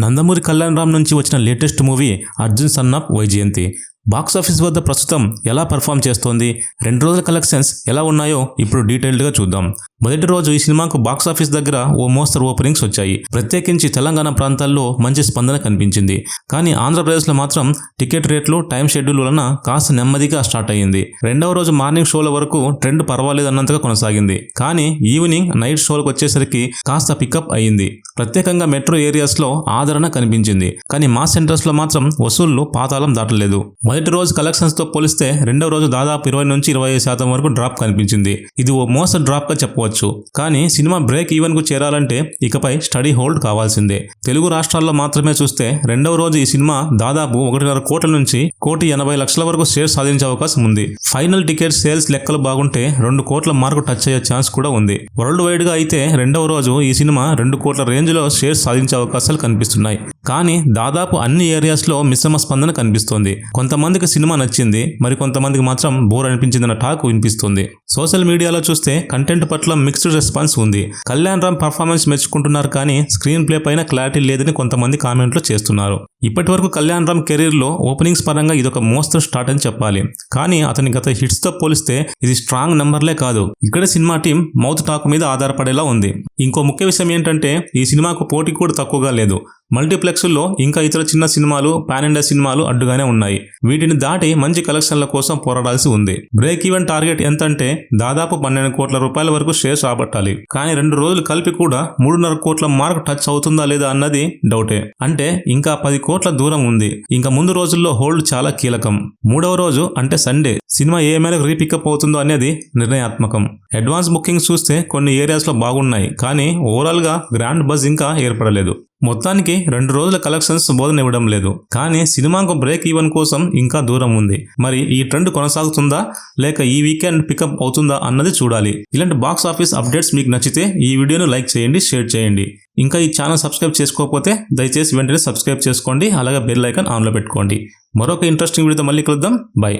నందమూరి కళ్యాణ్ రామ్ నుంచి వచ్చిన latest movie Arjun son of Vyjayanthi box office వద్ద ప్రస్తుతం ఎలా పర్ఫామ్ చేస్తోంది, 2 రోజుల కలెక్షన్స్ ఎలా ఉన్నాయో ఇప్పుడు డీటెయిల్డ్గా చూద్దాం. మొదటి రోజు ఈ సినిమాకు బాక్సాఫీస్ దగ్గర ఓ మోస్తరు ఓపెనింగ్స్ వచ్చాయి. ప్రత్యేకించి తెలంగాణ ప్రాంతాల్లో మంచి స్పందన కనిపించింది. కానీ ఆంధ్రప్రదేశ్లో మాత్రం టికెట్ రేట్లు, టైం షెడ్యూల్ వలన కాస్త నెమ్మదిగా స్టార్ట్ అయ్యింది. రెండవ రోజు మార్నింగ్ షోల వరకు ట్రెండ్ పర్వాలేదన్నంతగా కొనసాగింది. కానీ ఈవినింగ్, నైట్ షోలకు వచ్చేసరికి కాస్త పికప్ అయ్యింది. ప్రత్యేకంగా మెట్రో ఏరియాస్లో ఆదరణ కనిపించింది. కానీ మాస్ సెంటర్స్లో మాత్రం వసూళ్లు పాతాళం దాటలేదు. మొదటి రోజు కలెక్షన్స్ తో పోలిస్తే రెండవ రోజు దాదాపు 20 నుంచి 25% వరకు డ్రాప్ కనిపించింది. ఇది ఓ మోస్తరు డ్రాప్ గా చెప్పవచ్చు. కానీ సినిమా బ్రేక్ ఈవెన్ కు చేరాలంటే ఇకపై స్టడీ హోల్డ్ కావాల్సిందే. తెలుగు రాష్ట్రాల్లో మాత్రమే చూస్తే రెండవ రోజు ఈ సినిమా దాదాపు 1.5 కోట్ల నుంచి 1,80,00,000 వరకు షేర్ సాధించే అవకాశం ఉంది. ఫైనల్ టికెట్ సేల్స్ లెక్కలు బాగుంటే 2 కోట్ల మార్కు టచ్ అయ్యే ఛాన్స్ కూడా ఉంది. వరల్డ్ వైడ్ గా అయితే రెండవ రోజు ఈ సినిమా 2 కోట్ల రేంజ్ లో షేర్ సాధించే అవకాశాలు కనిపిస్తున్నాయి. కానీ దాదాపు అన్ని ఏరియాస్ లో మిశ్రమ స్పందన కనిపిస్తోంది. కొంతమందికి సినిమా నచ్చింది, మరి కొంతమందికి మాత్రం బోర్ అనిపించిందన్న టాక్ వినిపిస్తుంది. సోషల్ మీడియాలో చూస్తే కంటెంట్ పట్ల మిక్స్డ్ రెస్పాన్స్ ఉంది. కళ్యాణ్ రామ్ పర్ఫార్మెన్స్ మెచ్చుకుంటున్నారు, కానీ స్క్రీన్ ప్లే పైన క్లారిటీ లేదని కొంతమంది కామెంట్లు చేస్తున్నారు. ఇప్పటి వరకు కళ్యాణ్ రామ్ కెరీర్ లో ఓపెనింగ్స్ పరంగా ఇదొక మోస్తరు స్టార్ట్ అని చెప్పాలి. కానీ అతని గత హిట్స్ తో పోలిస్తే ఇది స్ట్రాంగ్ నంబర్లే కాదు, ఇక్కడ సినిమా టీం మౌత్ టాక్ మీద ఆధారపడేలా ఉంది. ఇంకో ముఖ్య విషయం ఏంటంటే ఈ సినిమాకు పోటీ కూడా తక్కువగా లేదు. మల్టీప్లెక్స్ల్లో ఇంకా ఇతర చిన్న సినిమాలు, పాన్ ఇండియా సినిమాలు అడ్డుగానే ఉన్నాయి. వీటిని దాటి మంచి కలెక్షన్ల కోసం పోరాడాల్సి ఉంది. బ్రేక్ ఈవెన్ టార్గెట్ ఎంతంటే దాదాపు 12 కోట్ల రూపాయల వరకు షేర్స్ రాబట్టాలి. కానీ 2 రోజులు కలిపి కూడా 3.5 కోట్ల మార్క్ టచ్ అవుతుందా లేదా అన్నది డౌటే. అంటే ఇంకా 10 కోట్ల దూరం ఉంది. ఇంకా ముందు రోజుల్లో హోల్డ్ చాలా కీలకం. 3వ రోజు అంటే సండే సినిమా ఏ మేరకు రీపికప్ అవుతుందో అనేది నిర్ణయాత్మకం. అడ్వాన్స్ బుకింగ్స్ చూస్తే కొన్ని ఏరియాస్ లో బాగున్నాయి, కానీ ఓవరాల్ గా గ్రాండ్ బజ్ ఇంకా ఏర్పడలేదు. మొత్తానికి 2 రోజుల కలెక్షన్స్ బోధన ఇవ్వడం లేదు. కానీ సినిమాకు బ్రేక్ ఈవెన్ కోసం ఇంకా దూరం ఉంది. మరి ఈ ట్రెండ్ కొనసాగుతుందా లేక ఈ వీకెండ్ పికప్ అవుతుందా అన్నది చూడాలి. ఇలాంటి బాక్స్ ఆఫీస్ అప్డేట్స్ మీకు నచ్చితే ఈ వీడియోను లైక్ చేయండి, షేర్ చేయండి. ఇంకా ఈ ఛానల్ సబ్స్క్రైబ్ చేసుకోకపోతే దయచేసి వెంటనే సబ్స్క్రైబ్ చేసుకోండి. అలాగే బెల్ ఐకాన్ ఆన్లో పెట్టుకోండి. మరొక ఇంట్రెస్టింగ్ వీడియోతో మళ్ళీ కలుద్దాం. బై.